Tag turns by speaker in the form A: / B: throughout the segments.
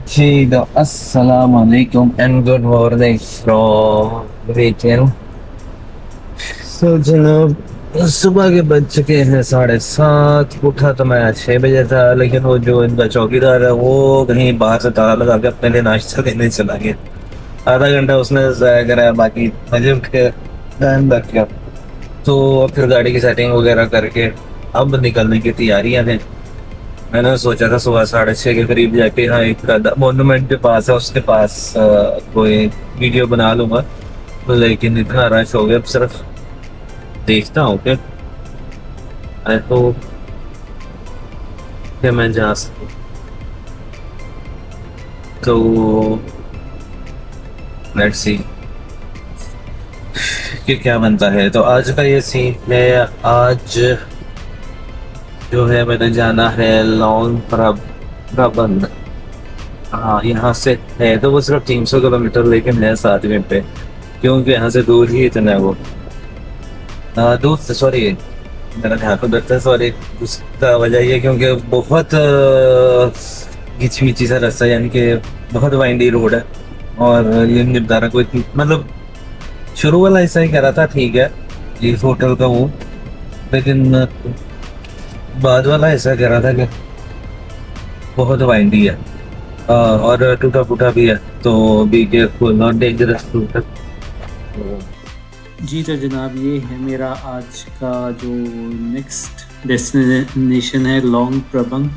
A: जी तो अस्सलाम वालेकुम and good morning from weekend. So जनाब सुबह के बज चुके हैं 7:30। उठा तो मैं 6 बजे था, लेकिन वो जो इनका चौकीदार है वो कहीं बाहर से ताला लगा के अपने लिए नाश्ता देने चला गया। आधा घंटा उसने ज़ाया करा, बाकी मजे उठ के टाइम लग गया। तो फिर गाड़ी की सेटिंग वगैरह करके अब निकलने की तैयारियां हैं। मैंने सोचा था सुबह 6:30 के करीब जाके, हाँ, एक मोन्यूमेंट के पास है, उसके पास कोई वीडियो बना लूंगा। लेकिन इतना रश हो गया, अब सिर्फ देखता हूँ कि आई होप कि मैं जा सकूँ। तो लेट्स सी कि क्या बनता है। तो आज का ये सीन है। आज जो है मैंने जाना है लॉन्ग प्रबंध। हाँ, यहाँ से है तो वो सिर्फ 300 किलोमीटर, लेकिन है 7 घंटे, क्योंकि यहाँ से दूर ही इतना है वो। दूर से, सॉरी, मेरा ध्यान तो डरता है, सॉरी। उसका वजह ये क्योंकि बहुत घिची मिची सा रास्ता है, यानी कि बहुत वाइंडी रोड है। और ये निर्धारा को इतनी मतलब शुरू वाला हिस्सा ही कह रहा था ठीक है, ये होटल का वो, लेकिन बाद वाला हिस्सा कह रहा था कि बहुत वाइंडी है। और टूटा फूटा भी है, तो be careful, not dangerous route है।
B: जी तो जनाब, ये है मेरा आज का जो नेक्स्ट डेस्टिनेशन है, लॉन्ग प्रबंग।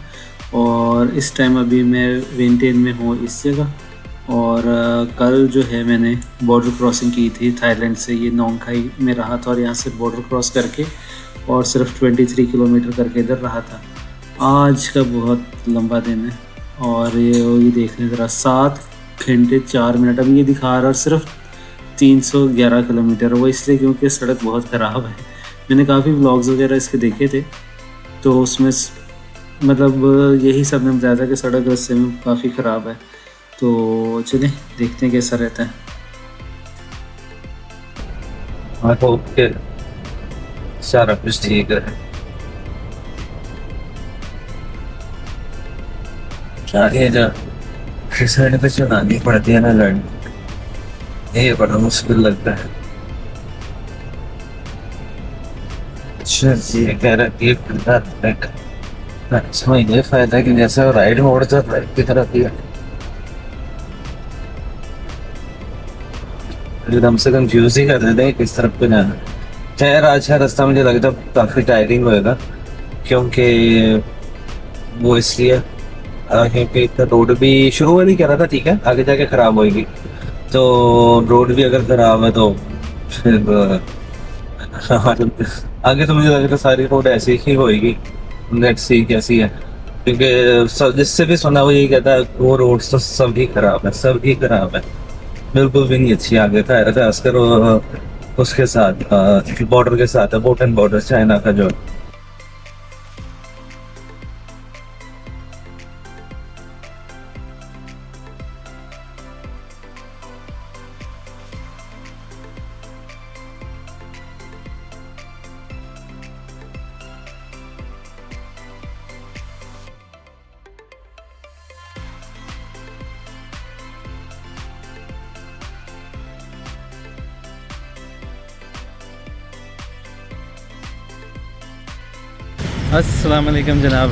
B: और इस टाइम अभी मैं वेंटेन में हूँ इस जगह। और कल जो है मैंने बॉर्डर क्रॉसिंग की थी थाईलैंड से। ये नोंगखाई में रहा था और यहाँ से बॉर्डर क्रॉस करके और सिर्फ 23 किलोमीटर करके इधर रहा था। आज का बहुत लंबा दिन है। और ये देखने ज़रा 7 घंटे 4 मिनट अभी ये दिखा रहा, और सिर्फ 311 किलोमीटर। वो इसलिए क्योंकि सड़क बहुत ख़राब है। मैंने काफ़ी व्लॉग्स वगैरह इसके देखे थे, तो उसमें मतलब यही सब ने बताया था कि सड़क रास्ते में काफ़ी ख़राब है। तो चलिए देखते हैं कैसा रहता है।
A: आई होप कि सारा कुछ ठीक है। आगे जा फिर साइड पे चलानी पड़ती है ना लड़नी, ये बड़ा मुश्किल लगता है। अच्छा, ये कह रहा है एक घंटा तक समझ नहीं फायदा कि जैसे राइड मोड से राइट की तरफ ही है, एकदम से कंफ्यूज ही कर देते हैं किस तरफ पे जाना। खैर आज का रास्ता मुझे लगता है काफी टायरिंग होएगा, क्योंकि वो इसलिए क्योंकि रोड भी शुरू वाली कह रहा था ठीक है, आगे जाके खराब होएगी। तो रोड भी अगर खराब है तो फिर आगे तो मुझे लग रहा है सारी रोड ऐसी ही होएगी। लेट्स सी कैसी है, क्योंकि जिससे भी सुना वो यही कहता है वो रोड तो सभी खराब है, सभी खराब है, बिल्कुल भी नहीं अच्छी। आगे का है खासकर उसके साथ बॉर्डर के साथ है, बोटन बॉर्डर चाइना का जो।
C: अस्सलाम वालेकुम जनाब।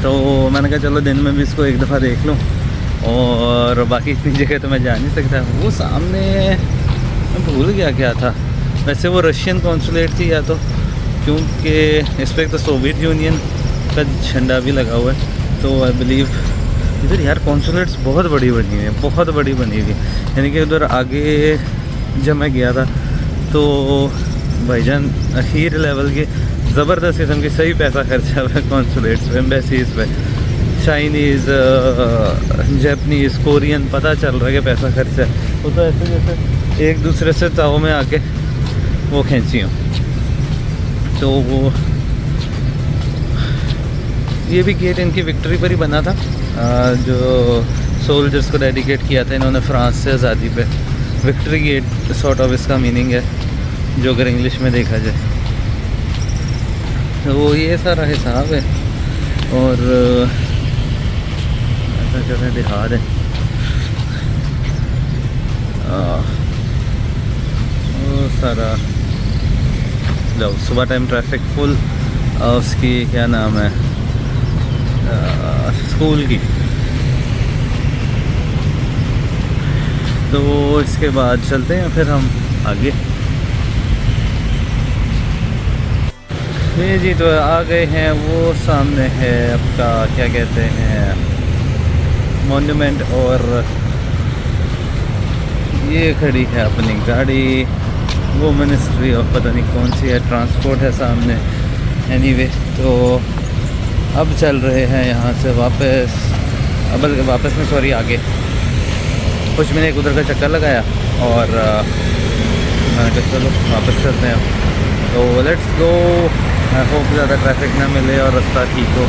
C: तो मैंने कहा चलो दिन में भी इसको एक दफ़ा देख लूँ, और बाकी इतनी जगह तो मैं जा नहीं सकता। वो सामने मैं भूल गया क्या था, वैसे वो रशियन कॉन्सुलेट थी या तो, क्योंकि इस पर एक तो सोवियत यूनियन का झंडा भी लगा हुआ है। तो आई बिलीव इधर यार कॉन्सुलेट्स बहुत बड़ी बनी हुई है, बहुत बड़ी बनी हुई है। यानी कि उधर आगे जब मैं गया था तो भाईजान अखीर लेवल के ज़बरदस्त किस्म की सही पैसा खर्चा हुआ है कॉन्सुलेट्स पे, एम्बेसीज़ पे। चाइनीज़, जापानीज़, कोरियन, पता चल रहा है कि पैसा खर्चा है। वो तो ऐसे जैसे एक दूसरे से ताव में आके वो खींची हूँ। तो वो ये भी गेट इनकी विक्ट्री पर ही बना था, जो सोल्जर्स को डेडिकेट किया था इन्होंने फ्रांस से आज़ादी पे। विक्ट्री गेट सॉर्ट ऑफ इसका मीनिंग है, जो अगर इंग्लिश में देखा जाए। तो ये सारा हिसाब है। और ऐसा चलें दिखा दें। वो सारा जब सुबह टाइम ट्रैफिक फुल, उसकी क्या नाम है, स्कूल की। तो इसके बाद चलते हैं फिर हम आगे। ये जी तो आ गए हैं, वो सामने है आपका क्या कहते हैं मॉन्यूमेंट, और ये खड़ी है अपनी गाड़ी, वो मिनिस्ट्री ऑफ पता नहीं कौन सी है, ट्रांसपोर्ट है सामने। एनीवे तो अब चल रहे हैं यहाँ से वापस, बल्कि वापस में सॉरी आगे। कुछ मैंने एक उधर का चक्कर लगाया और मैंने कहा चलो वापस चलते हैं। तो लेट्स गो। आई होप ज़्यादा ट्रैफिक ना मिले और रास्ता ठीक हो।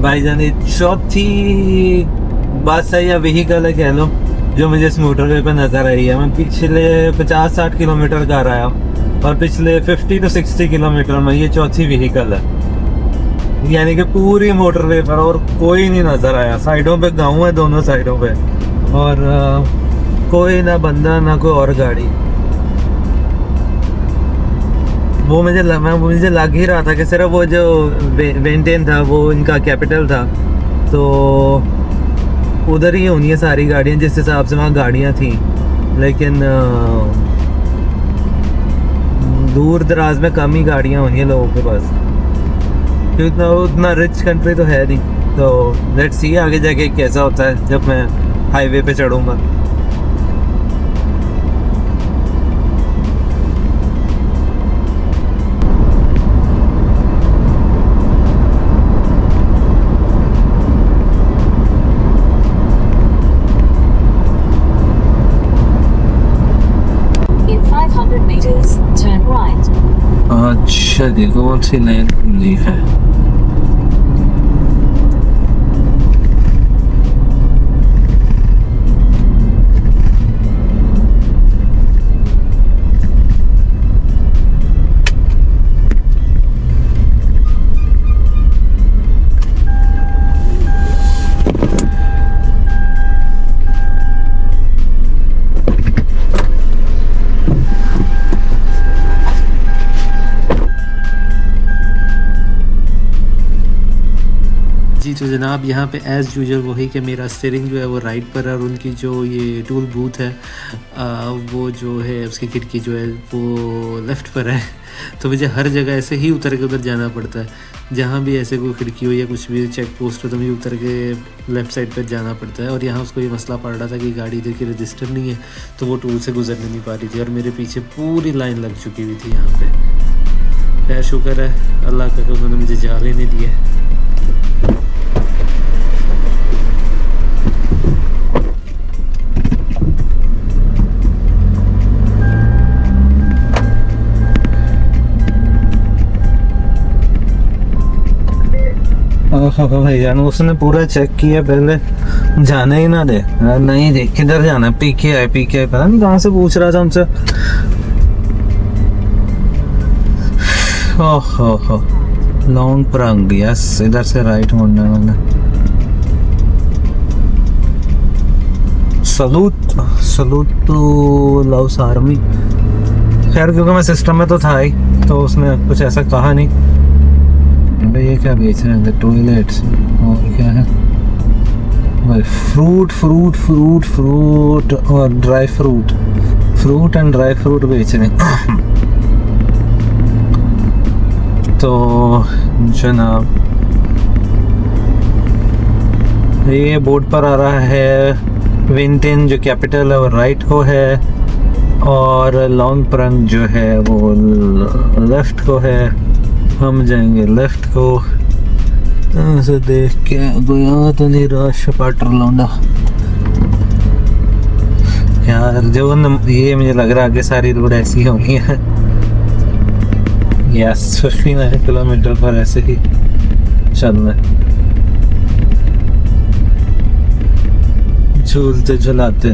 A: भाईजान ये चौथी बस है या व्हीकल है कह लो जो मुझे इस मोटरवे पे नजर आई है। मैं पिछले 50-60 किलोमीटर का रहा हूँ और पिछले 50 to 60 किलोमीटर में ये चौथी व्हीकल है, यानी कि पूरी मोटरवे पर और कोई नहीं नजर आया। साइडों पे गाँव है दोनों साइडों पे और कोई ना बंदा ना कोई और गाड़ी। वो मुझे लग ही रहा था कि सिर्फ वो जो वेंटेन था वो इनका कैपिटल था, तो उधर ही होनी है सारी गाड़ियाँ जिस हिसाब से वहाँ गाड़ियाँ थी, लेकिन दूर दराज में कम ही गाड़ियाँ होनी है लोगों के पास, क्योंकि उतना रिच कंट्री तो है नहीं। तो लेट्स सी आगे जाके कैसा होता है जब मैं हाईवे पे चढ़ूँगा।
D: In 500 meters, turn right.
A: अच्छा देखो कौन सी लाइन खुली है।
B: जी तो जनाब यहाँ पे एज़ यूजुअल वही कि मेरा स्टीयरिंग जो है वो राइट पर है और उनकी जो ये टूल बूथ है वो जो है उसकी खिड़की जो है वो लेफ़्ट पर है। तो मुझे हर जगह ऐसे ही उतर के उधर जाना पड़ता है, जहाँ भी ऐसे कोई खिड़की हो या कुछ भी चेक पोस्ट हो तो मुझे उतर के लेफ़्ट साइड पर जाना पड़ता है। और यहाँ उसको ये मसला पड़ रहा था कि गाड़ी इधर की रजिस्टर नहीं है, तो वो टूल से गुजरने नहीं पा रही थी और मेरे पीछे पूरी लाइन लग चुकी हुई थी यहाँ पे। खैर शुक्र है अल्लाह का कि उन्होंने मुझे जा लेने दिया।
A: भाई जान उसने पूरा चेक किया, पहले जाने ही ना दे। नहीं दे किधर जाना, पीके आए पता नहीं कहाँ से पूछ रहा था हमसे। ओहो लॉन्ग प्रंग, यस इधर से राइट मुड़ने वाला। Salute to Laos army. खैर क्योंकि मैं सिस्टम में तो था ही, तो उसने कुछ ऐसा कहा नहीं। ये क्या बेच रहे हैं, टॉयलेट्स और क्या है भाई, फ्रूट और dry fruit and dry fruit बेच रहे हैं। तो जनाब ये बोर्ड पर आ रहा है विंटेन जो कैपिटल है वो राइट को है, और लॉन्ग प्रंग जो है वो लेफ्ट को है। हम जाएंगे लेफ्ट को। ऐसे देख के गया तो नहीं राश पाटर लौंडा यार, जो ये मुझे लग रहा है आगे सारी रोड ऐसी होनी है। यस 59 किलोमीटर पर ऐसे ही चलना, झूलते झुलाते।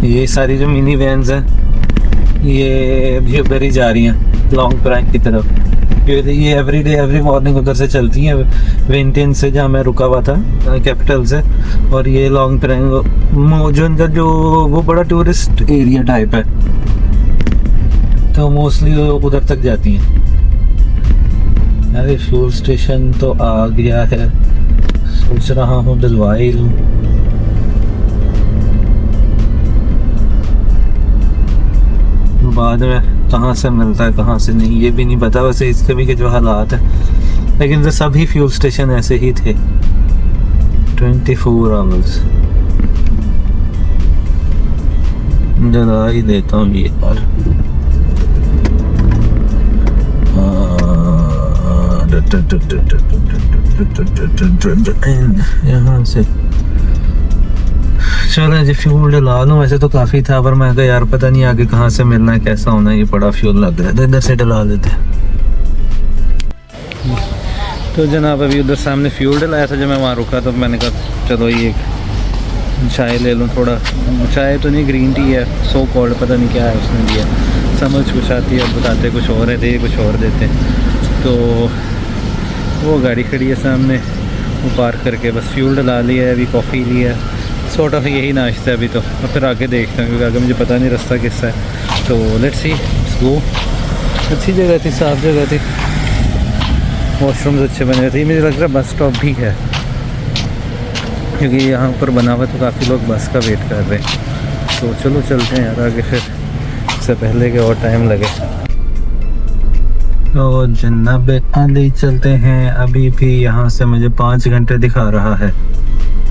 A: ये सारी जो मिनी वैन्स हैं ये भी उधर ही जा रही हैं लॉन्ग प्रैंक की तरफ। ये एवरी मॉर्निंग उधर से चलती हैं विंटेन से, जहाँ मैं रुका हुआ था कैपिटल से। और ये लॉन्ग प्रैंक जो इनका जो वो बड़ा टूरिस्ट एरिया टाइप है, तो मोस्टली उधर तक जाती हैं। अरे फ्यूल स्टेशन तो आ गया है, सोच रहा हूँ दिलवाई लूँ। बाद में कहाँ से मिलता है कहाँ से नहीं ये भी नहीं पता, वैसे इसके भी के जो हालात है। लेकिन तो सभी फ्यूल स्टेशन ऐसे ही थे 24 आवर्स। जला ही देता हूँ ये बार। यहाँ से चलो जी फ्यूल डला लूँ। वैसे तो काफ़ी था पर मैं कहा यार पता नहीं आगे कहाँ से मिलना है कैसा होना है, ये बड़ा फ्यूल लग रहा है, इधर से डला लेते हैं।
C: तो जनाब अभी उधर सामने फ्यूल डलाया था जब मैं वहाँ रुका, तो मैंने कहा चलो ये एक चाय ले लूँ। थोड़ा चाय तो नहीं ग्रीन टी है सो कॉल्ड, पता नहीं क्या है उसने दिया, समझ कुछ आती है और बताते कुछ और है, दे कुछ और देते। तो वो गाड़ी खड़ी है सामने, वो पार्क करके बस फ्यूल डला लिया है, अभी कॉफ़ी लिया है। सॉर्ट ऑफ यही नाश्ता है अभी तो, और फिर आगे देखते हैं क्योंकि आगे मुझे पता नहीं रास्ता किसका है। तो लेट्स सी गो। अच्छी जगह थी, साफ़ जगह थी, वॉशरूम्स अच्छे बने हुए थे। मुझे लग रहा है बस स्टॉप भी है, क्योंकि यहाँ पर बना हुआ तो काफ़ी लोग बस का वेट कर रहे हैं। तो चलो चलते हैं यार आगे, फिर इससे पहले कि और टाइम लगे।
A: तो जनाब अली चलते हैं। अभी भी यहाँ से मुझे 5 घंटे दिखा रहा है।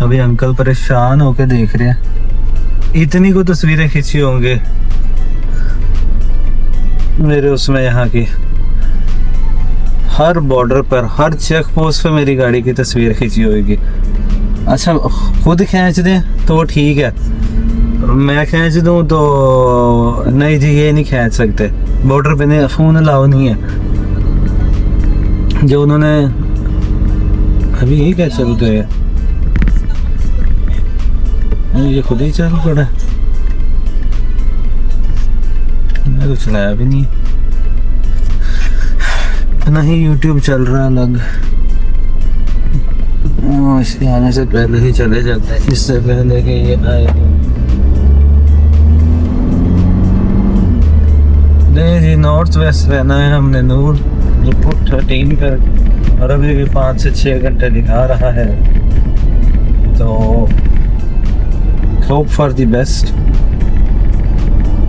A: अभी अंकल परेशान होके देख रहे हैं। इतनी को तस्वीरें खींची होंगे मेरे उसमें, यहाँ की हर बॉर्डर पर, हर चेक पोस्ट पे मेरी गाड़ी की तस्वीर खींची होगी। अच्छा खुद खींच दें तो ठीक है, मैं खींच दूं तो नहीं जी, ये नहीं खींच सकते। बॉर्डर पे नहीं, फ़ोन अलाउ नहीं है। जो उन्होंने अभी ये क्या चल रहा है, ये खुद ही चल पड़ा, मैं तो चलाया भी नहीं। नहीं यूट्यूब चल रहा अलग, इसके आने से पहले ही चले जाते हैं, इससे पहले कि ये आए। नहीं जी, नॉर्थ वेस्ट रहना है हमने। नूर 13 पर, और अभी भी 5 से 6 घंटे दिखा रहा है। तो होप फॉर द बेस्ट।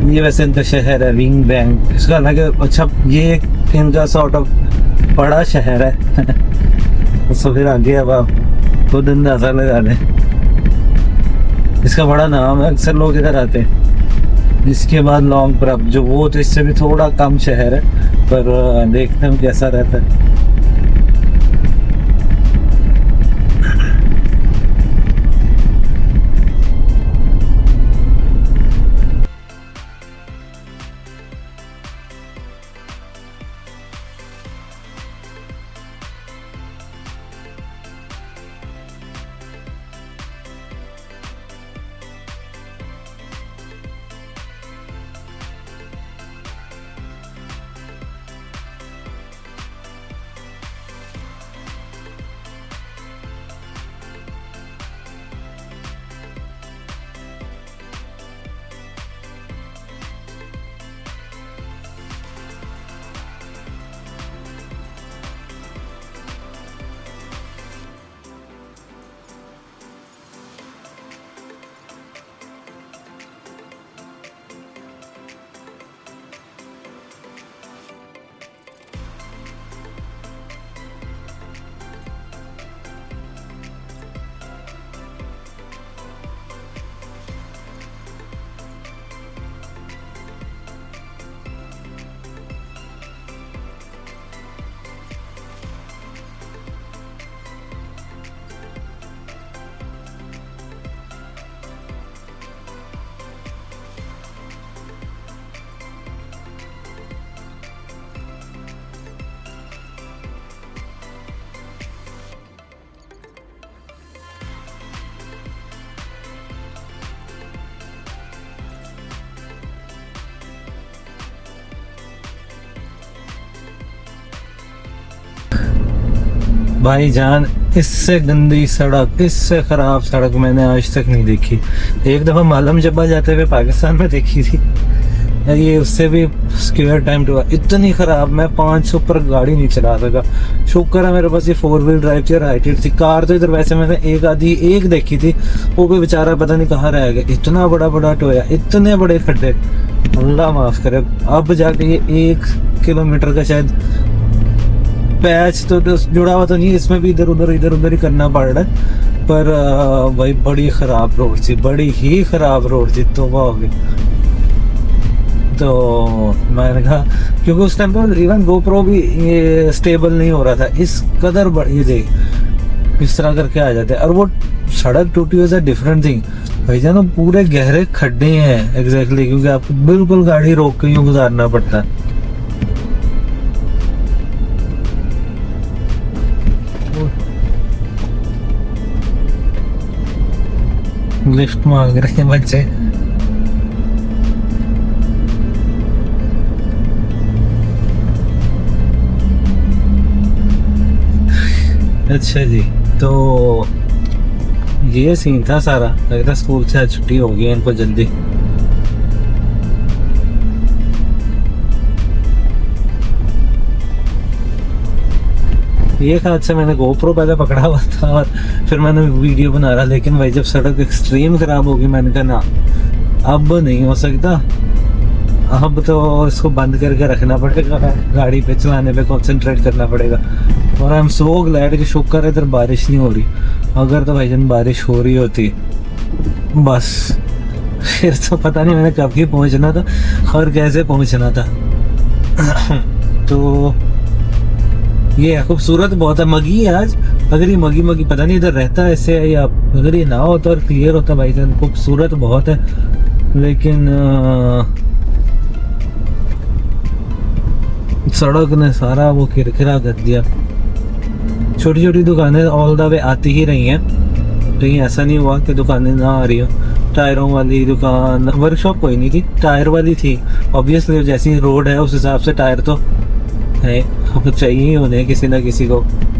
A: ये वैसे इनका शहर है विंग बैंक, इसका अलग है। अच्छा ये इनका सॉर्ट ऑफ बड़ा शहर है। तो फिर आगे अब आप खुद अंदाजा लगा लें। इसका बड़ा नाम है, अक्सर लोग इधर आते हैं। इसके बाद लॉन्ग प्रब, जो वो तो इससे भी थोड़ा कम शहर है, पर देखते हैं कैसा रहता है। भाईजान, इससे गंदी सड़क, इससे ख़राब सड़क मैंने आज तक नहीं देखी। एक दफ़ा मालम जब्बा जाते हुए पाकिस्तान में देखी थी, ये उससे भी स्क्वायर टाइम टू। इतनी ख़राब, मैं 500 पर गाड़ी नहीं चला सका। शुक्र है मेरे पास ये 4 व्हील ड्राइव थी, राइटेड थी। कार तो इधर वैसे मैंने एक देखी थी, वो भी बेचारा पता नहीं कहाँ रह गया। इतना बड़ा बड़ा टोया, इतने बड़े खड्डे, अल्लाह माफ़ करे। अब जाके ये 1 किलोमीटर का शायद पैच तो जुड़ा हुआ तो नहीं, इसमें भी इधर उधर ही करना पड़ रहा है। पर भाई बड़ी ख़राब रोड थी, बड़ी ही ख़राब रोड थी। तौबा हो गई। तो मैंने कहा, क्योंकि उस टाइम पर इवन गोप्रो भी ये स्टेबल नहीं हो रहा था, इस कदर बड़ी थी, इस तरह करके आ जाते। और वो सड़क टूटी हुई है डिफरेंट थिंग भाईजान, वो पूरे गहरे खड्डे हैं एग्जैक्टली, क्योंकि आपको बिल्कुल गाड़ी रोक के यूँ गुजारना पड़ता है। लिफ्ट मांग रहे हैं बच्चे। अच्छा जी, तो ये सीन था सारा। लगता स्कूल से आज छुट्टी हो गई इनको जल्दी। एक हाथ से मैंने गोप्रो पहले पकड़ा हुआ था और फिर मैंने वीडियो बना रहा, लेकिन भाई जब सड़क एक्सट्रीम ख़राब होगी मैंने कहा ना अब नहीं हो सकता, अब तो इसको बंद करके रखना पड़ेगा, गाड़ी पे चलाने पे कंसंट्रेट करना पड़ेगा। और आई एम सो ग्लैड कि शुक्र है इधर बारिश नहीं हो रही, अगर तो भाईजान बारिश हो रही होती बस फिर तो पता नहीं मैंने कब ही पहुंचना था और कैसे पहुंचना था। तो ये खूबसूरत बहुत है, मगी है आज। अगर ये मगी मगी पता नहीं इधर रहता है ऐसे, या अगर ये ना होता और क्लियर होता भाईजान, खूबसूरत बहुत है। लेकिन सड़क ने सारा वो किरकिरा कर दिया। छोटी छोटी दुकानें ऑल द वे आती ही रही हैं, कहीं ऐसा नहीं हुआ कि दुकानें ना आ रही हो। टायरों वाली दुकान, वर्कशॉप कोई नहीं थी, टायर वाली थी ऑब्वियसली, जैसी रोड है उस हिसाब से टायर तो है, चाहिए ही होने किसी ना किसी को।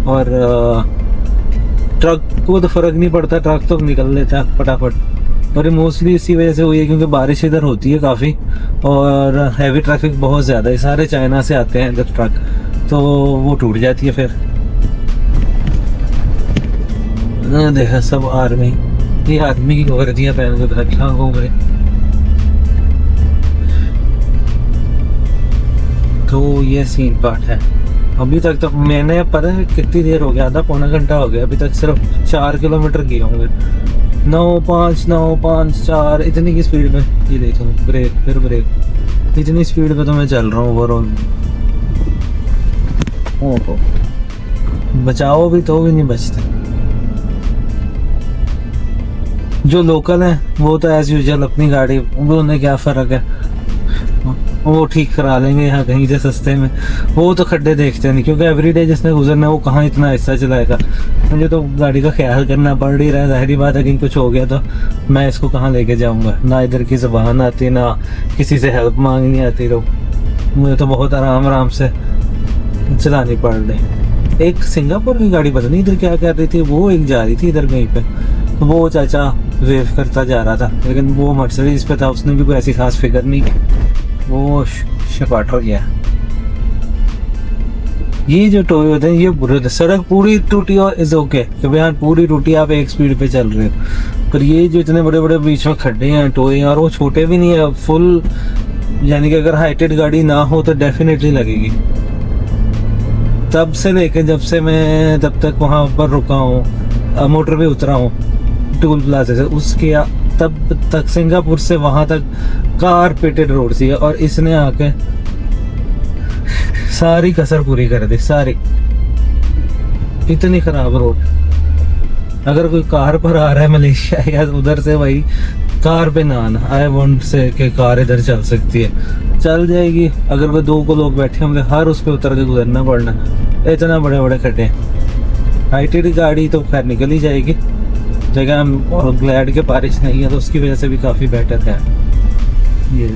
A: और ट्रक को तो फ़र्क नहीं पड़ता, ट्रक तो निकल लेता है फटाफट। और ये मोस्टली इसी वजह से हुई है क्योंकि बारिश इधर होती है काफ़ी और हैवी ट्रैफिक बहुत ज़्यादा है, सारे चाइना से आते हैं इधर ट्रक, तो वो टूट जाती है फिर। देखा सब आर्मी, ये आर्मी की वर्दियाँ पहन के रखा घूम रहे। तो ये सीन पार्ट है। अभी तक तो मैंने पता है कितनी देर हो गया, आधा पौना घंटा हो गया, अभी तक सिर्फ 4 किलोमीटर किए होंगे। 9-5 9-5 4 इतनी की स्पीड में, ये देखो ब्रेक फिर ब्रेक, इतनी स्पीड पे तो मैं चल रहा हूँ ओवरऑल। ओहो बचाओ भी तो भी नहीं बचते। जो लोकल है वो तो एज यूजुअल अपनी गाड़ी, उन्हें क्या फ़र्क है, वो ठीक करा लेंगे यहाँ कहीं से सस्ते में, वो तो खड्डे देखते नहीं क्योंकि एवरीडे जिसने गुजरना है वो कहाँ इतना हिस्सा चलाएगा। मुझे तो गाड़ी का ख्याल करना पड़ ही रहा है, जाहिर बात है कि कुछ हो गया तो मैं इसको कहाँ लेके जाऊँगा, ना इधर की ज़बान आती ना किसी से हेल्प मांगनी आती, तो मुझे तो बहुत आराम से चलानी पड़ रही। एक सिंगापुर की गाड़ी पता नहीं इधर क्या कर रही थी, वो एक जा रही थी इधर कहीं पे, तो वो चाचा वेव करता जा रहा था, लेकिन वो मर्सिडीज पे था, उसने भी कोई ऐसी खास फिक्र नहीं, वो शपाट हो गया। ये जो टोए होते हैं ये बुरे, सड़क पूरी टूटी और इज ओके कि भाई हाँ पूरी टूटी आप एक स्पीड पे चल रहे हो, पर ये जो इतने बड़े बड़े बीच में खड्डे हैं टोए हैं, और वो छोटे भी नहीं है फुल, यानी कि अगर हाइटेड गाड़ी ना हो तो डेफिनेटली लगेगी। तब से लेके जब से मैं तब तक वहाँ पर रुका हूँ, मोटर पे उतरा हूँ टूल प्लाजा से, उसके तब तक सिंगापुर से वहाँ तक कारपेटेड रोड थी, और इसने आके सारी कसर पूरी कर दी, सारी। इतनी खराब रोड, अगर कोई कार पर आ रहा है मलेशिया या उधर से, भाई कार पे ना आना। आई वांट से कि कार इधर चल सकती है, चल जाएगी, अगर वो 2 को लोग बैठे होंगे हर उस पर उतर के गुजरना पड़ना, इतना बड़े बड़े खड्डे। हाइटेड गाड़ी तो खैर निकल ही जाएगी जगह, और ग्लैड के बारिश नहीं है तो उसकी वजह से भी काफ़ी बेटर है। ये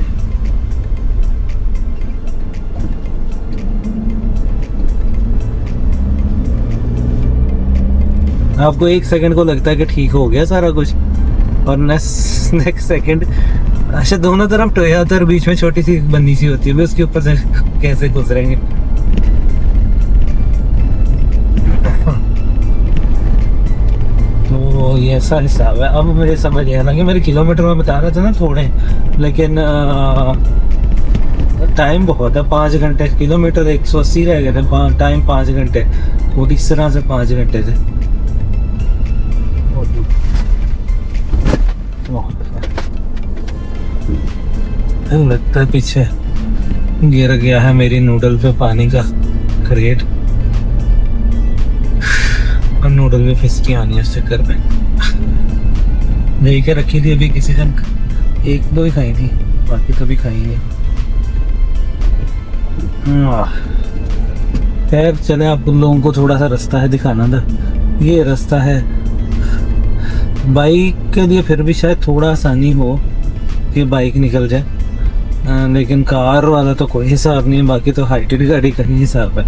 A: आपको 1 सेकंड को लगता है कि ठीक हो गया सारा कुछ, और नेक्स्ट सेकंड अच्छा दोनों तरफ टोया होता है, बीच में छोटी सी बन्नी सी होती है, उसके ऊपर से कैसे गुजरेंगे। तो ये ऐसा हिसाब है। अब मुझे समझ आया ना कि मेरे किलोमीटर में बता रहा था ना थोड़े, लेकिन टाइम बहुत है, 5 घंटे, किलोमीटर 180 रह गए थे, टाइम 5 घंटे, वो इस तरह से 5 घंटे थे। लगता है पीछे गिर गया है मेरी नूडल पे पानी का क्रेट, और नूडल में फिसकी आनी है इस चक्कर में। लेके रखी थी अभी किसी दिन, 1-2 ही खाई थी, बाकी तो भी खाई है। खैर चले, आप लोगों को थोड़ा सा रास्ता है दिखाना था। ये रास्ता है बाइक के लिए, फिर भी शायद थोड़ा आसानी हो कि बाइक निकल जाए, लेकिन कार वाला तो कोई हिसाब नहीं है, बाकी तो हाइटेड गाड़ी का ही हिसाब है।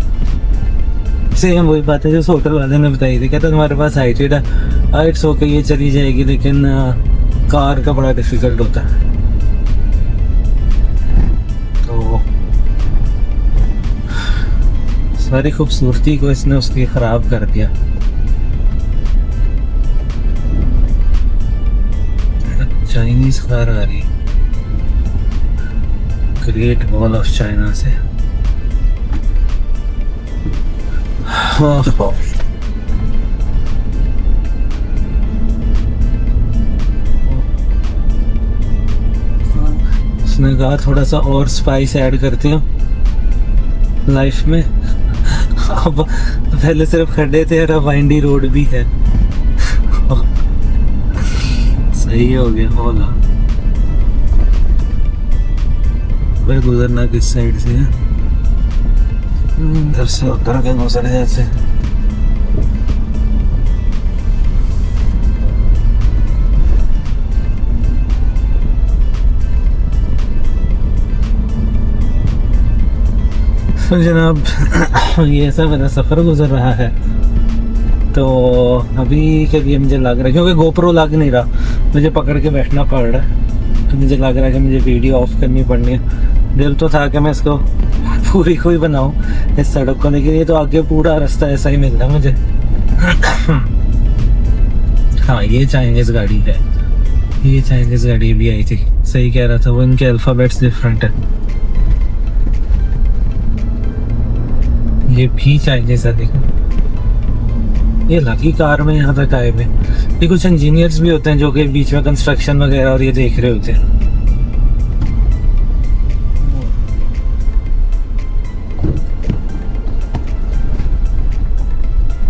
A: सेम वही बात है जो होटल वाले ने बताई थी, कहता तुम्हारे पास हाइटेड है, हाइट्स होकर ये चली जाएगी, लेकिन कार का बड़ा डिफिकल्ट होता है। तो
C: सारी खूबसूरती को इसने उसकी ख़राब कर दिया। चाइनीज़ कार आ रही है ग्रेट वॉल ऑफ चाइना से। उसने कहा थोड़ा सा और स्पाइस ऐड करते हो लाइफ में। अब पहले सिर्फ खड्डे थे और अब वाइंडी रोड भी है। सही हो गया होला। भाई गुजरना किस साइड से है? इधर से उधर के गुजर जैसे। तो जनाब ये ऐसा मेरा सफ़र गुजर रहा है। तो अभी के लिए मुझे लग रहा है, क्योंकि गोप्रो लग नहीं रहा, मुझे पकड़ के बैठना पड़ रहा है, तो मुझे लग रहा है कि मुझे वीडियो ऑफ करनी पड़नी है। दिल तो था कि मैं इसको पूरी कोई बनाऊं इस सड़क को, लेकिन ये तो आगे पूरा रास्ता ऐसा ही मिल रहा है मुझे। हाँ ये चाइनीज़ गाड़ी है, ये चाइनीज़ गाड़ी भी आई थी, सही कह रहा था वो, इनके अल्फ़ाबेट्स डिफरेंट है। ये भी चाइनीज़ है, देखो ये लगी कार में यहाँ तक आए हुए। ये कुछ इंजीनियर्स भी होते हैं जो कि बीच में कंस्ट्रक्शन वगैरह और ये देख रहे होते हैं।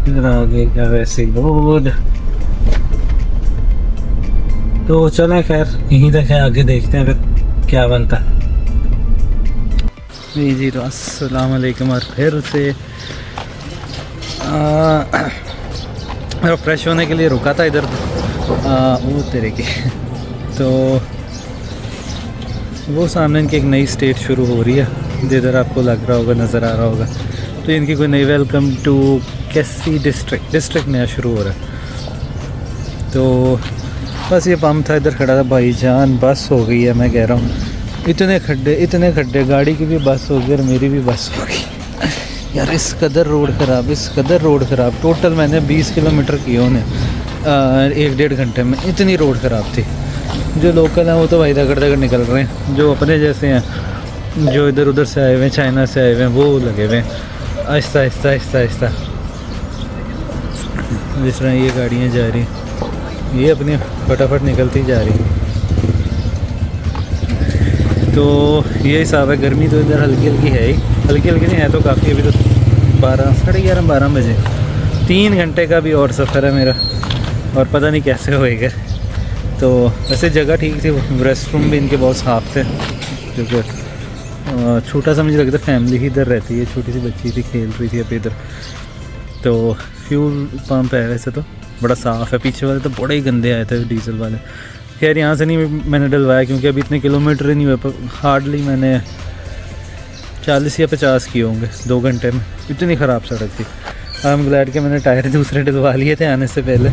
C: इधर आगे क्या वैसे रोड। तो चलें खैर यहीं तक है, आगे देखते हैं फिर क्या बनता है। जी तो अस्सलाम वालेकुम। और फिर से मेरा फ्रेश होने के लिए रुका था इधर। वो तेरे की तो वो सामने इनकी एक नई स्टेट शुरू हो रही है, जिधर आपको लग रहा होगा, नज़र आ रहा होगा। तो इनकी कोई नई वेलकम टू कैसी डिस्ट्रिक्ट नया शुरू हो रहा है। तो बस ये पंप था, इधर खड़ा था भाईजान, बस हो गई है। मैं कह रहा हूँ इतने खड्डे, गाड़ी की भी बस हो गई और मेरी भी बस हो गई यार। इस कदर रोड ख़राब। टोटल मैंने 20 किलोमीटर किए उन्हें 1-1.5 घंटे में, इतनी रोड ख़राब थी। जो लोकल हैं वो तो भाई दगड़ निकल रहे हैं, जो अपने जैसे हैं, जो इधर उधर से आए हुए हैं, चाइना से आए हुए हैं, वो लगे हुए हैं आहिस्ता आहिस्ता। जिस तरह ये गाड़ियाँ जा रही, ये अपनी फटाफट निकलती जा रही। तो ये हिसाब है। गर्मी तो इधर हल्की है ही, हल्की नहीं है तो काफ़ी। अभी तो 11:30-12 बजे, 3 घंटे का भी और सफ़र है मेरा, और पता नहीं कैसे होएगा। तो वैसे जगह ठीक थी, रेस्ट रूम भी इनके बहुत साफ थे, क्योंकि छोटा सा मुझे लगता है फैमिली ही इधर रहती है। छोटी सी बच्ची थी, खेल रही थी अभी इधर। तो फ्यूल पंप है वैसे तो बड़ा साफ़ है। पीछे वाले तो बड़े ही गंदे आए थे डीजल वाले। खैर यहाँ से नहीं मैंने डलवाया, क्योंकि अभी इतने किलोमीटर ही नहीं हुए, पर हार्डली मैंने 40 या 50 किए होंगे 2 घंटे में। इतनी ख़राब सड़क थी। आई एम ग्लैड कि मैंने टायर दूसरे डलवा लिए थे आने से पहले।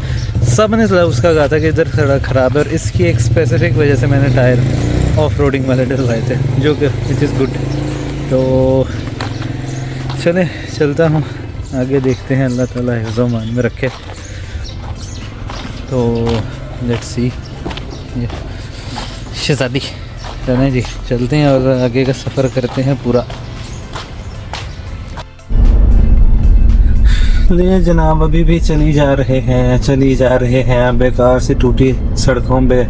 C: सब ने उसका कहा था कि इधर सड़क ख़राब है, और इसकी एक स्पेसिफिक वजह से मैंने टायर ऑफ रोडिंग वाले डलवाए थे, जो कि विच इज़ गुड। तो चलता हूँ आगे, देखते हैं, अल्लाह ताला हिफ्ज़-ओ-अमान में रखे। तो लेट्स सी शहज़ादी। चलें जी, चलते हैं और आगे का सफ़र करते हैं पूरा। ले जनाब, अभी भी चली जा रहे हैं बेकार सी टूटी सड़कों पे।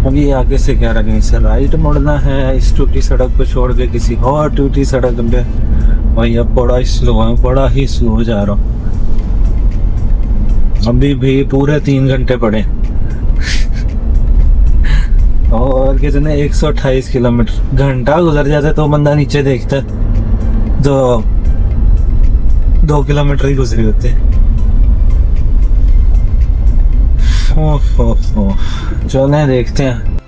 C: अभी आगे से क्या रखें, से राइट मुड़ना है इस टूटी सड़क को छोड़ के किसी और टूटी सड़क पे। भाई अब बड़ा ही स्लो जा रहा हूँ। अभी भी पूरे 3 घंटे पड़े और कितने 128 किलोमीटर। घंटा गुजर जाता तो बंदा नीचे देखता तो 2 किलोमीटर ही गुजरे होते। चलें देखते हैं।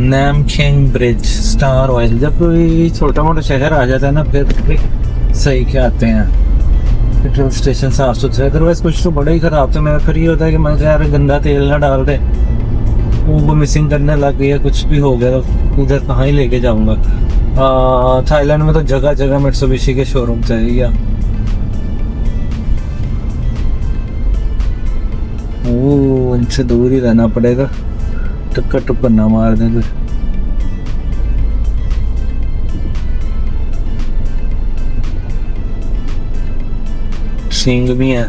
A: नैमकिंग ब्रिज, स्टार ऑयल। जब कोई छोटा मोटा शहर आ जाता है ना फिर सही के आते हैं पेट्रोल स्टेशन साफ सुथरे। अदरवाइज कुछ तो बड़ा ही खराब था। मेरा फिर ये होता है कि मैं यार गंदा तेल ना डाल दे, वो मिसिंग करने लग गई है, कुछ भी हो गया तो उधर कहाँ ही लेके जाऊंगा। थाईलैंड में तो जगह जगह मित्सुबिशी के शोरूम चाहिए या वो इनसे दूर ही रहना पड़ेगा, टक्कर ना मार दें कोई। सींग भी है।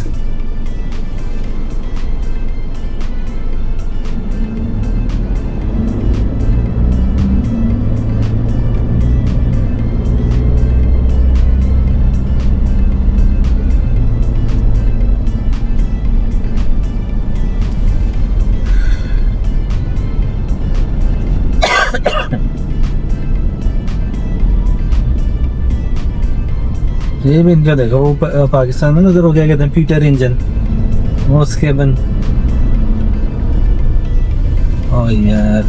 A: ये भी इनका देखो, वो पाकिस्तान में नजर हो गया, कहते हैं पीटर इंजन, वो उसके बन। ओ यार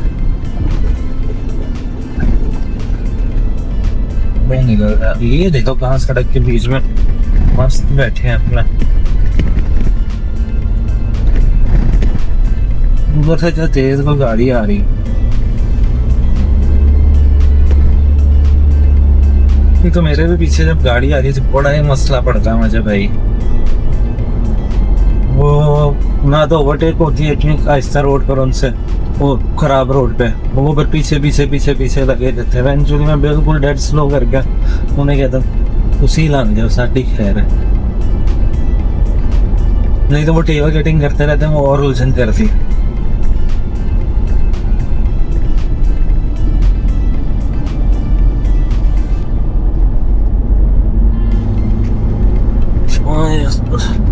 A: वो निकल रहा है। ये देखो कहाँ सड़क के बीच में मस्त बैठे हैं अपना। उधर से जो तेज को गाड़ी आ रही, तो मेरे भी पीछे जब गाड़ी आ रही है तो बड़ा ही मसला पड़ता है मुझे भाई। वो ना तो ओवरटेक होती है इतनी आहिस्ता रोड पर उनसे, वो खराब रोड पे वो फिर पीछे पीछे पीछे पीछे लगे रहते हैं। एक्चुअली मैं बिल्कुल डेड स्लो कर गया, उन्हें कहता उसी लान जाओ साड़ी खैर है, नहीं तो वो टेबल कटिंग करते रहते हैं, वो और उलझन करती है।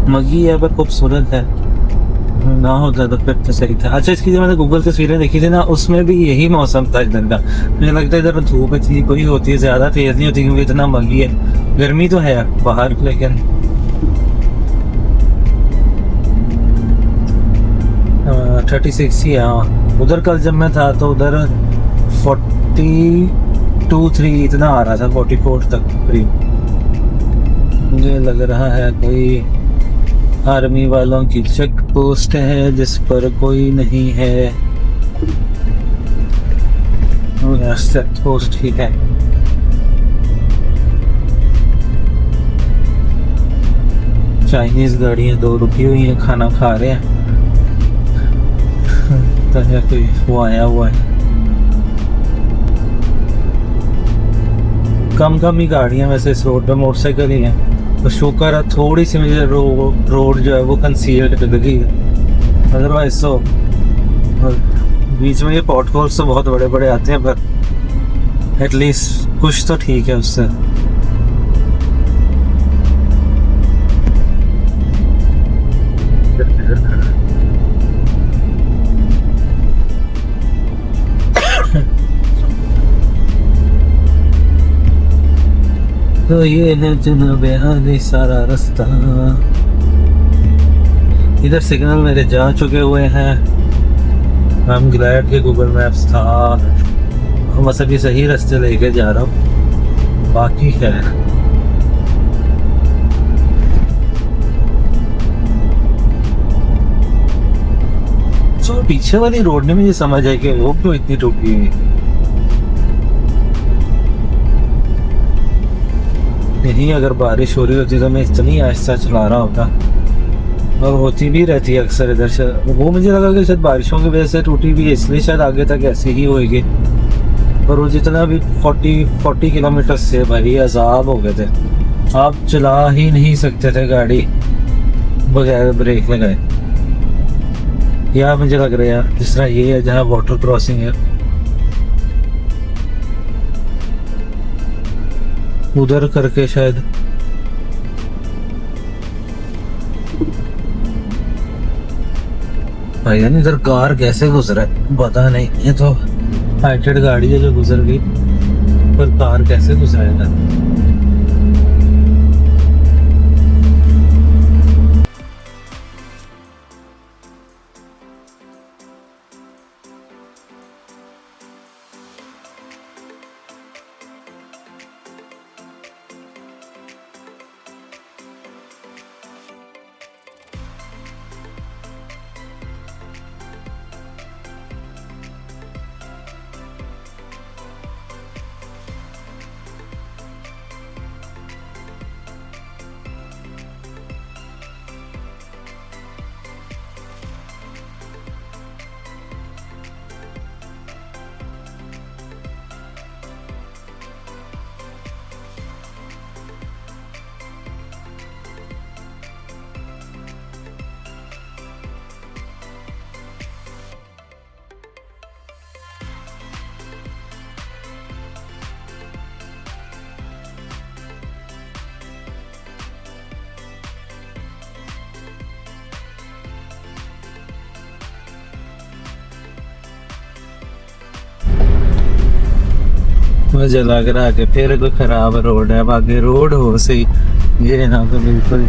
A: मगी है पर खूबसूरत है, ना होता तो फिर तो सही था। अच्छा इसकी जो मैंने गूगल तस्वीरें देखी थी ना, उसमें भी यही मौसम था इधर का। मुझे लगता है इधर धूप इतनी कोई होती है, ज्यादा तेज नहीं होती क्योंकि इतना मगी है। गर्मी तो है बाहर लेकिन 36 ही है। हाँ उधर कल जब मैं था तो उधर 42-3 इतना आ रहा था, 44 तक करीब। मुझे लग रहा है कोई आर्मी वालों की चेक पोस्ट है जिस पर कोई नहीं है। चेक पोस्ट ही है। चाइनीज गाड़ियां 2 रुकी हुई हैं, खाना खा रहे हैं। तो है कोई वो आया हुआ है। कम ही गाड़ियां वैसे इस रोड पे, मोटरसाइकिल ही हैं। तो शुक्र है थोड़ी सी मुझे रोड जो है वो कंसील्ड कर गई है, अदरवाइज तो बीच में ये पॉट होल्स तो बहुत बड़े बड़े आते हैं, पर एटलीस्ट कुछ तो ठीक है उससे। तो ये है जनाब आदि सारा रास्ता। इधर सिग्नल मेरे जा चुके हुए हैं। आई एम ग्लैड कि गूगल मैप्स था, हम बस अभी सही रास्ते लेके जा रहा हूँ, बाकी है। तो पीछे वाली रोड ने मुझे समझ है कि वो क्यों इतनी टूटी हुई। नहीं अगर बारिश हो रही होती तो मैं इतनी आहिस्ता चला रहा होता, और होती भी रहती है अक्सर इधर से। वो मुझे लगा कि शायद बारिशों की वजह से टूटी भी है, इसलिए शायद आगे तक ऐसे ही होएगी। पर वो जितना भी 40 किलोमीटर से भाई अजाब हो गए थे, आप चला ही नहीं सकते थे गाड़ी बगैर ब्रेक लगाए। या मुझे लग रहा है जिस तरह ये है जहाँ वाटर क्रॉसिंग है, उधर करके शायद। भाई यानी इधर कार कैसे गुजरा है पता नहीं, ये तो हाइटेड गाड़ी है जो गुजर गई, पर कार कैसे गुजरा है इधर।
C: मुझे लग रहा है कि फिर कोई खराब रोड है, बाकी रोड हो सही, ये ना तो बिल्कुल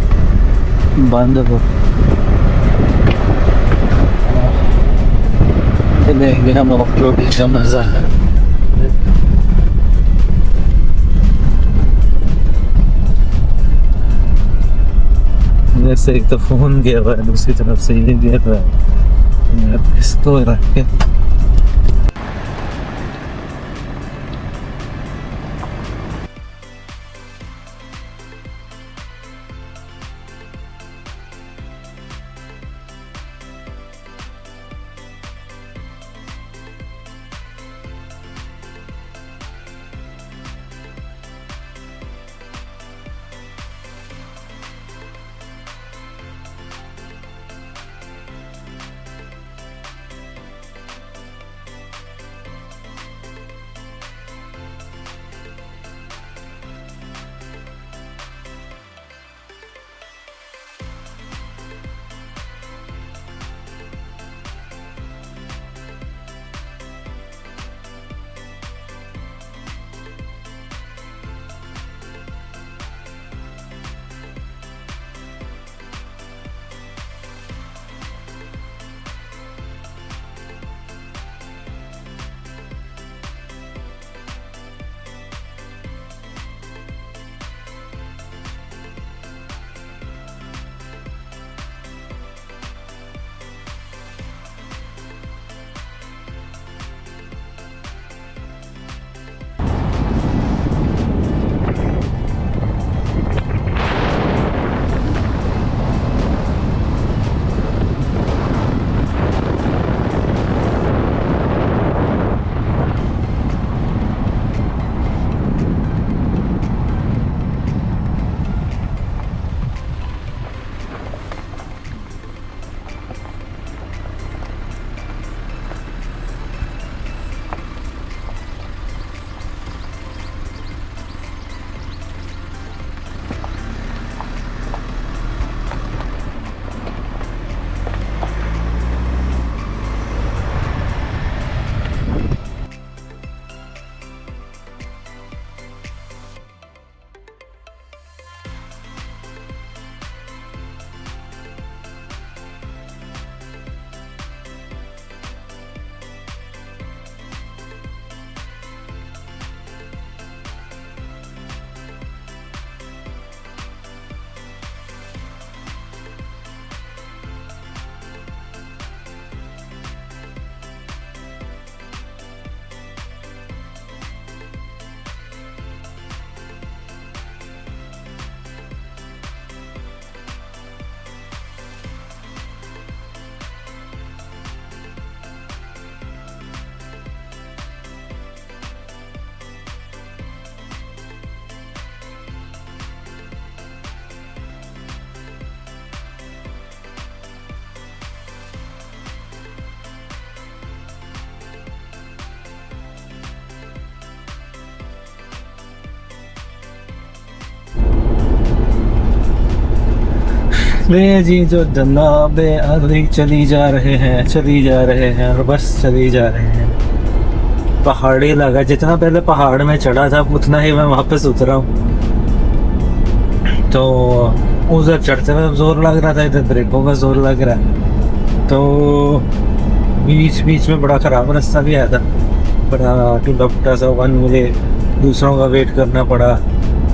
C: बंद हो। देंगे हम ऑफ रोडिंग का मजा। जैसे एक तो फोन गिर रहा है, दूसरी तरफ से ये गिर रहा है यार, इसको रख के ले जी जो जनाबे अली चली जा रहे हैं और बस चली जा रहे हैं। पहाड़ी इलाका, जितना पहले पहाड़ में चढ़ा था उतना ही मैं वापस उतरा हूँ। तो उधर चढ़ते में जोर लग रहा था, इधर ब्रेकों का जोर लग रहा है। तो बीच बीच में बड़ा ख़राब रास्ता भी आया था, बड़ा टूटा सा वन, मुझे दूसरों का वेट करना पड़ा।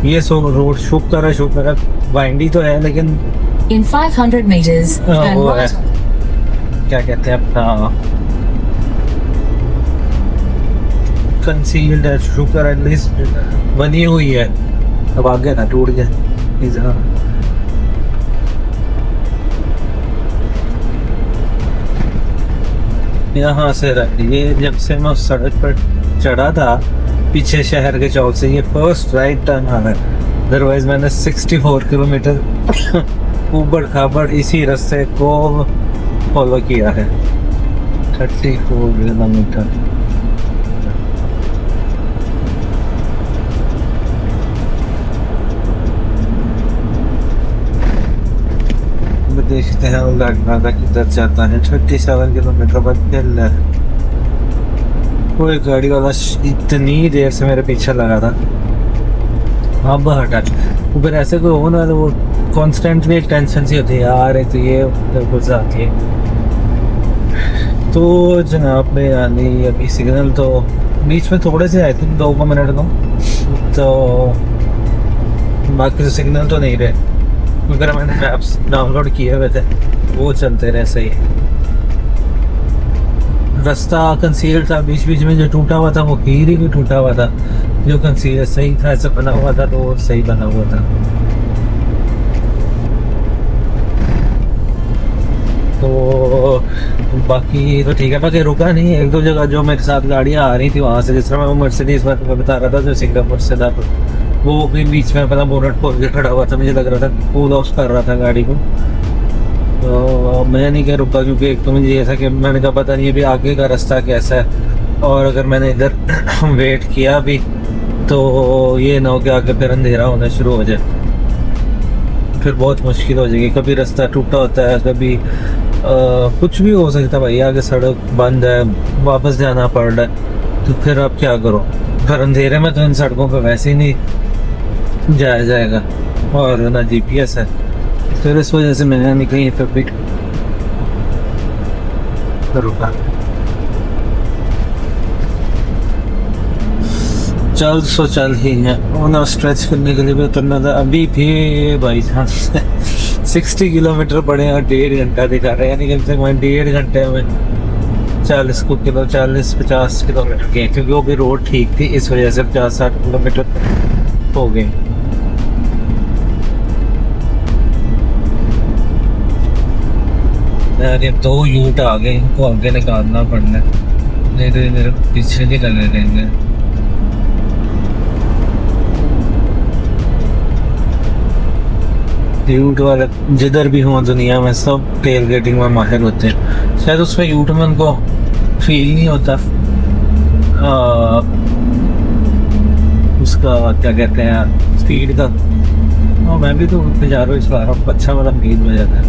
C: ये सो रोड शुक्र है वाइंडी तो है, लेकिन
D: In 500 meters, turn
C: वो है,
D: right.
C: क्या कहते हैं अपना, कंसील्ड है, शुक्र एटलीस्ट बनी हुई है। अब आगे ना टूट जाए इधर। यहाँ से ये जब से मैं उस सड़क पर चढ़ा था पीछे शहर के चौक से, ये फर्स्ट राइट टर्न आ रहा है। अदरवाइज मैंने 64 किलोमीटर ऊबड़ खाबड़ इसी रास्ते को फॉलो किया है। 34 किलोमीटर। देखते हैं लगना किधर जाता है। 37 किलोमीटर बाद चल रहा है।
A: वो एक गाड़ी वाला इतनी देर से मेरे पीछे लगा था, अब हटा। फिर ऐसे कोई हो ना तो वो कॉन्स्टेंटली एक टेंशन सी होती है यार, एक तो ये कुछ आती है। तो जनाब में यानी अभी सिग्नल तो बीच में थोड़े से आए थे 2 मिनट को, तो बाकी तो सिग्नल तो नहीं रहे, मगर मैंने मैप्स डाउनलोड किए हुए थे, वो चलते रहे सही। रास्ता कंसील था, बीच बीच में जो टूटा हुआ था वो हीर ही टूटा हुआ था, जो कंसील सही था ऐसा बना हुआ था, तो वो सही बना हुआ था। तो बाकी तो ठीक है, बाकी रुका नहीं, 1-2 जगह जो मेरे साथ गाड़ियाँ आ रही थी वहाँ से, जिस तरह मैं वो मर्सिडीज मैं बता रहा था जो सिंगापुर से था, वो भी बीच में पता बोनट खोल के खड़ा हुआ था, मुझे लग रहा था कूल ऑफ कर रहा था गाड़ी को। तो मैं नहीं कह रुका, क्योंकि एक तो मुझे ऐसा कि मैंने कहा पता नहीं अभी आगे का रास्ता कैसा है, और अगर मैंने इधर वेट किया भी तो ये ना हो कि आगे फिर अंधेरा होना शुरू हो जाए, फिर बहुत मुश्किल हो जाएगी। कभी रास्ता टूटा होता है, कभी कुछ भी हो सकता है भाई, आगे सड़क बंद है, वापस जाना पड़ रहा है, तो फिर आप क्या करो। फिर अंधेरे में तो इन सड़कों पे वैसे ही नहीं जाया जाएगा, और ना GPS है, फिर इस वजह से मैंने नहीं कहीं पर भी रुका। चल ही है, ना स्ट्रेच करने के लिए भी उतरना था। अभी भी भाई साहब 60 किलोमीटर पड़े हैं, 1.5 घंटा दिखा रहे हैं, यानी कम से कम 1.5 घंटे में 40-50 किलोमीटर गए, क्योंकि वो भी रोड ठीक थी, इस वजह से 50-60 किलोमीटर हो गए। यार ये 2 यूट आ गए, इनको आगे निकालना पड़ना है, नहीं तो मेरे पीछे नहीं लगे रहेंगे। यूट वाले जिधर भी हों दुनिया में सब टेल गेटिंग में माहिर होते हैं, शायद उसमें यूट में उनको फील नहीं होता उसका क्या कहते हैं स्पीड का। और मैं भी तो उठ जा रहा हूँ इस बार, अच्छा वाला फील हो जाता है।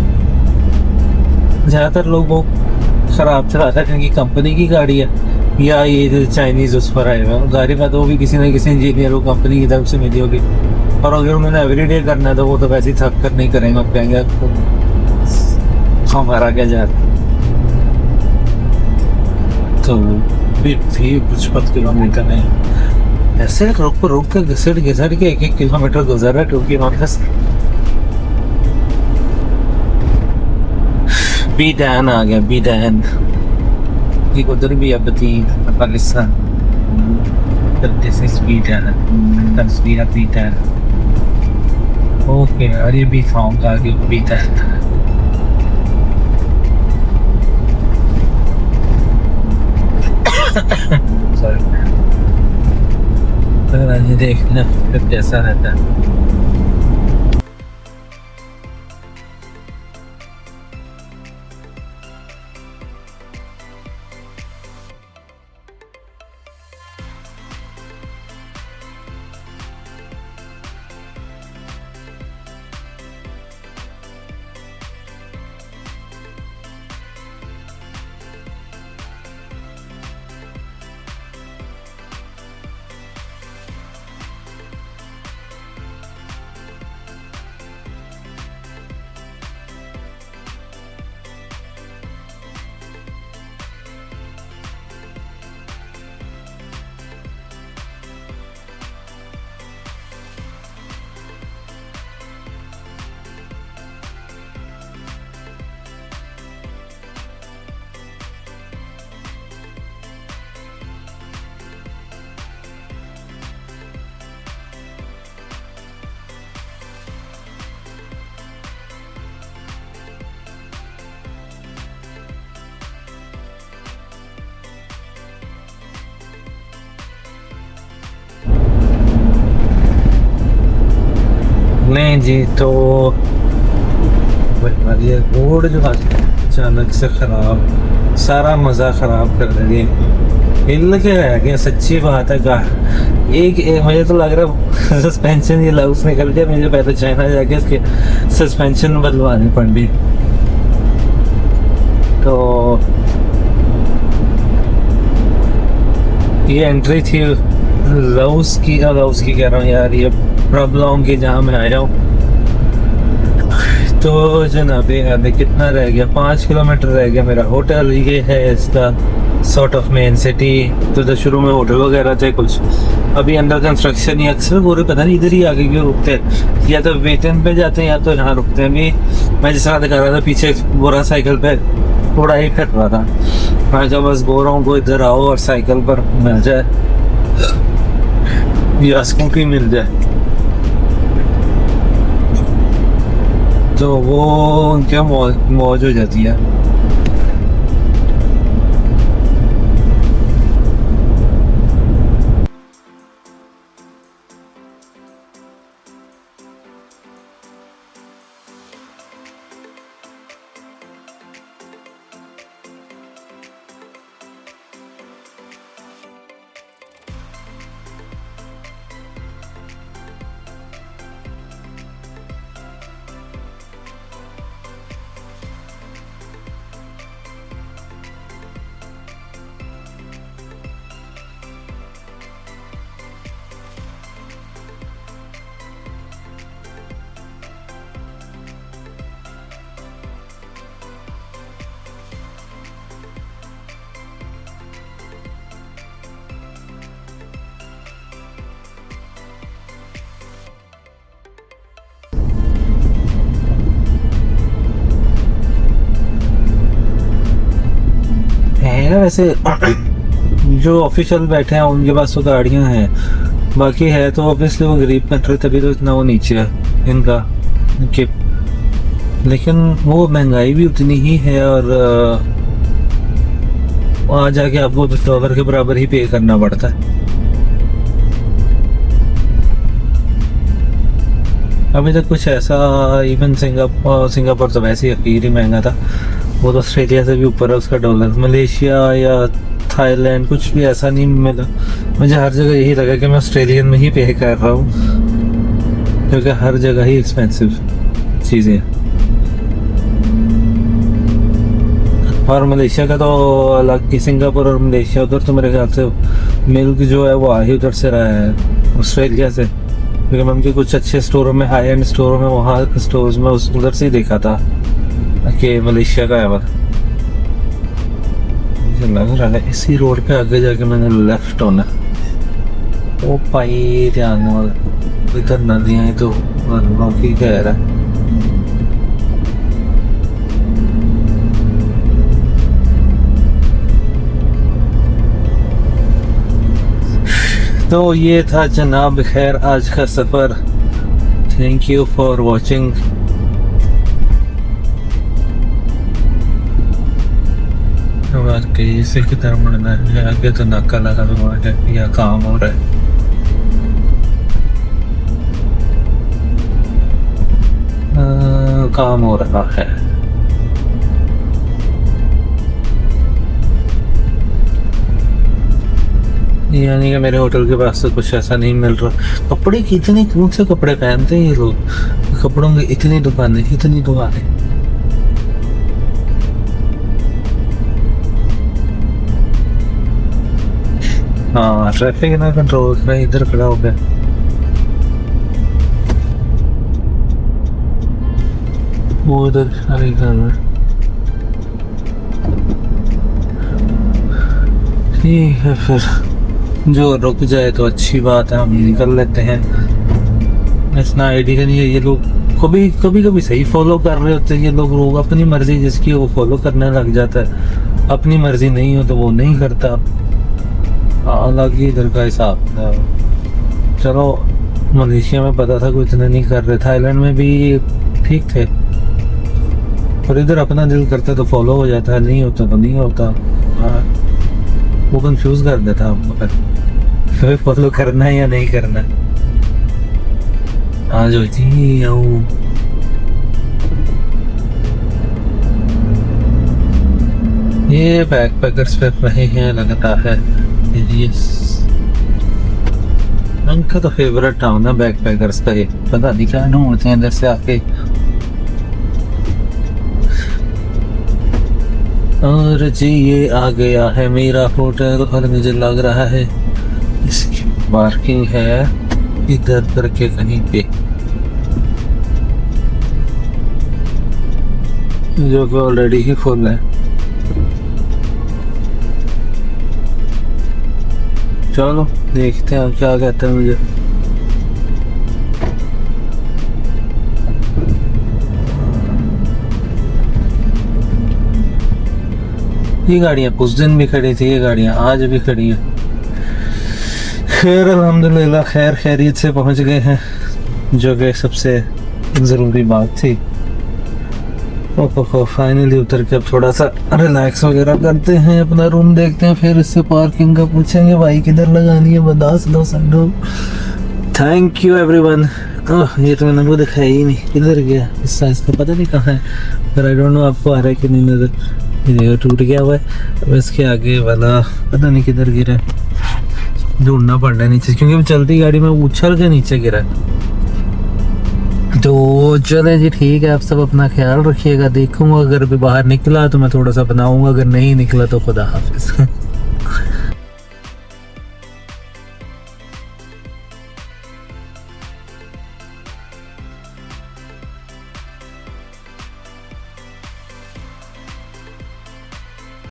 A: ज़्यादातर लोग वो ख़राब चलाता है क्योंकि कंपनी की गाड़ी है, या ये चाइनीज़ उस पर आए हुए हैं गाड़ी का, तो वो भी किसी न किसी इंजीनियर को कंपनी की तरफ से मिली होगी। और अगर उन्होंने एवरीडे करना है तो वो तो वैसे ही थक कर नहीं करेंगे, अब कहेंगे हमारा क्या जाता। तो भी 55 किलोमीटर नहीं, ऐसे रुक के घिसट के 1-1 किलोमीटर गुजर रहा है, क्योंकि बीडैन आ गया, बीडैन की उधर भी अब पाकिस्तान। दिस इज बीडैन, तस्वीर बीडैन। ओके यार ये भी सॉन्ग आ गया बीडैन। सॉरी, तो देखना फिर कैसा रहता है। नहीं जी, तो ये रोड जो अचानक से ख़राब, सारा मज़ा ख़राब कर देंगे, हिल के रह गया। सच्ची बात है का एक मुझे तो लग रहा है सस्पेंशन ये लूज निकल गया, मुझे पहले चाइना जाके इसके सस्पेंशन बदलवानी पड़ी। तो ये एंट्री थी लाओस की कह रहा हूँ यार, ये प्रॉब्लम की जहाँ मैं आया हूँ। तो जनाब अभी कितना रह गया, 5 किलोमीटर रह गया मेरा होटल। ये है इसका सॉर्ट ऑफ मेन सिटी। तो जो शुरू में होटल वगैरह थे कुछ, अभी अंडर कंस्ट्रक्शन ही। अक्सर पूरे पता नहीं इधर ही आगे क्यों रुकते हैं, या तो वेटन पे जाते हैं या तो यहाँ रुकते हैं। अभी मैं जिस तरह दिखा रहा था पीछे बुरा साइकिल पे थोड़ा ही फिर रहा था। मैं जब बस बोल रहा हूँ को इधर आओ और साइकिल पर मिल जाए या स्कूटी मिल जाए तो वो क्या मौज हो जाती है। है वैसे जो ऑफिशियल बैठे हैं उनके पास तो गाड़ियां हैं, बाकी है तो ऑब्वियसली वो गरीब कंट्री, तभी तो इतना वो नीचे है इनका कि, लेकिन वो महंगाई भी उतनी ही है और वहाँ जाके आपको $1 के बराबर ही पे करना पड़ता है। अभी तक कुछ ऐसा, इवन सिंगापुर तो वैसे ही अखीर ही महंगा था, वो तो ऑस्ट्रेलिया से भी ऊपर है उसका डॉलर। मलेशिया या थाईलैंड कुछ भी ऐसा नहीं मिला। मुझे हर जगह यही लगा कि मैं ऑस्ट्रेलियन में ही पे कर रहा हूँ, क्योंकि हर जगह ही एक्सपेंसिव चीज़ें। और मलेशिया का तो अलग ही, सिंगापुर और मलेशिया उधर तो मेरे ख्याल से मिल्क जो है वो आ ही उधर से रहा है ऑस्ट्रेलिया से, क्योंकि मैं उनके कुछ अच्छे स्टोरों में, हाई एंड स्टोरों में, वहाँ स्टोर्स में उधर से ही देखा था कि मलेशिया का है। बस मुझे लग रहा है इसी रोड पे आगे जाके मैंने लेफ्ट होना। ओ भाई ध्यान वाला इधर नदियाँ ही तो की कह रहा है। तो ये था जनाब खैर आज का सफ़र। Thank you for watching. इसे किधर मुड़ना है, आगे तो नाका लगा हुआ है या काम हो रहा है। काम हो रहा है। यानी कि मेरे होटल के पास तो कुछ ऐसा नहीं मिल रहा। कपड़े की इतनी कौन से कपड़े पहनते हैं ये लोग, कपड़ों की इतनी दुकानें। हाँ ट्रैफिक ना कंट्रोल कर, इधर खड़ा हो गया। वो उधर ठीक है, फिर जो रुक जाए तो अच्छी बात है, हम निकल लेते हैं। इतना आइडिया नहीं है, ये लोग कभी सही फॉलो कर रहे होते हैं ये लोग अपनी मर्जी जिसकी वो फॉलो करने लग जाता है, अपनी मर्जी नहीं हो तो वो नहीं करता। अलग ही इधर का हिसाब था। चलो मलेशिया में पता था कोई इतना नहीं कर रहे, थाईलैंड में भी ठीक थे, और इधर अपना दिल करता तो फॉलो हो जाता है, नहीं होता तो नहीं होता। वो कंफ्यूज कर देता हमको, फॉलो करना है या नहीं करना है। आज जी आओ ये बैकपैकर्स पे वही है लगता है। उनका तो फेवरेट टाउन है बैकपैकर्स का, ये पता नहीं क्या ढूंढते हैं इधर से आके। और जी ये आ गया है मेरा होटल, और मुझे लग रहा है पार्किंग है इधर करके कहीं पे, जो कि ऑलरेडी ही फुल है। चलो देखते हैं क्या कहते हैं मुझे। ये गाड़ियाँ उस दिन भी खड़ी थी, ये गाड़ियाँ आज भी खड़ी हैं। खैर अल्हम्दुलिल्लाह खैर खैरियत से पहुंच गए हैं, जो कि सबसे ज़रूरी बात थी। ओहो फाइनली उतर के अब थोड़ा सा रिलैक्स वगैरह करते हैं, अपना रूम देखते हैं, फिर इससे पार्किंग का पूछेंगे भाई किधर लगानी है, बता दो संडो। Thank you everyone. ये तो मैंने वो दिखाया ही नहीं, किधर गया इस साइज का पता नहीं कहाँ है, पर आई डोंट नो आपको आ रहा है कि नहीं नज़र। ये देखो टूट गया हुआ है, अब इसके आगे वाला पता नहीं किधर गिरा है, ढूंढना पड़ रहा है नीचे, क्योंकि चलती गाड़ी में उछल के नीचे गिरा है। तो चले जी ठीक है, आप सब अपना ख्याल रखिएगा। देखूंगा अगर भी बाहर निकला तो मैं थोड़ा सा बनाऊंगा, अगर नहीं निकला तो खुदा हाफिज़।